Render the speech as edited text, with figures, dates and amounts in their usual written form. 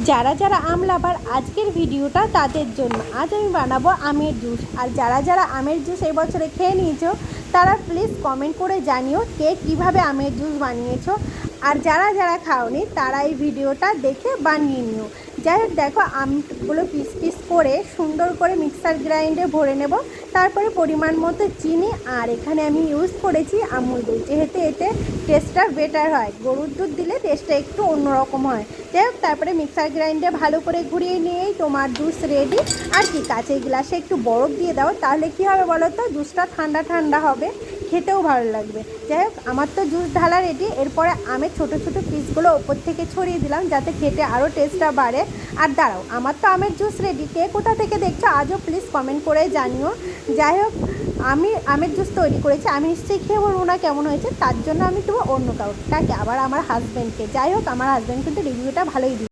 যারা যারা আম লাভার আজকের ভিডিওটা তাদের জন্য। আজ আমি বানাবো আমের জুস। আর যারা যারা আমের জুস এই বছরে খেয়ে নিয়েছো তারা প্লিজ কমেন্ট করে জানিও কে কীভাবে আমের জুস বানিয়েছো। আর যারা যারা খাওনি তারা এই ভিডিওটা দেখে বানিয়ে নিও। যাই হোক, দেখো আমগুলো পিস পিস করে সুন্দর করে মিক্সার গ্রাইন্ডে ভরে নেব। তারপরে পরিমাণ মতো চিনি, আর এখানে আমি ইউজ করেছি আমুল দুধ, যেহেতু এতে টেস্টটা বেটার হয়। গরুর দুধ দিলে টেস্টটা একটু অন্যরকম হয়। যাই হোক, তারপরে মিক্সার গ্রাইন্ডে ভালো করে ঘুরিয়ে নিয়েই তোমার জুস রেডি। আর কি, কাঁচের গ্লাসে একটু বরফ দিয়ে দাও, তাহলে কী হবে বলো তো, জুসটা ঠান্ডা ঠান্ডা হবে, খেতেও ভালো লাগবে। যাই হোক, আমার তো জুস ঢালা রেডি। এরপরে আমের ছোটো ছোটো পিসগুলো ওপর থেকে ছড়িয়ে দিলাম যাতে খেতে আরও টেস্টটা বাড়ে। আর দাঁড়াও, আমার তো আমের জুস রেডি, কে কোথা থেকে দেখছো আজও প্লিজ কমেন্ট করে জানিও। যাই হোক, আমি আমের জুস তৈরি করেছি, আমি নিশ্চয়ই খেয়ে বলবো না কেমন হয়েছে, তার জন্য আমি দেবো অন্য কাউকে, আবার আমার হাজব্যান্ডকে। যাই হোক, আমার হাজব্যান্ড কিন্তু রিভিউটা ভালোই দিই।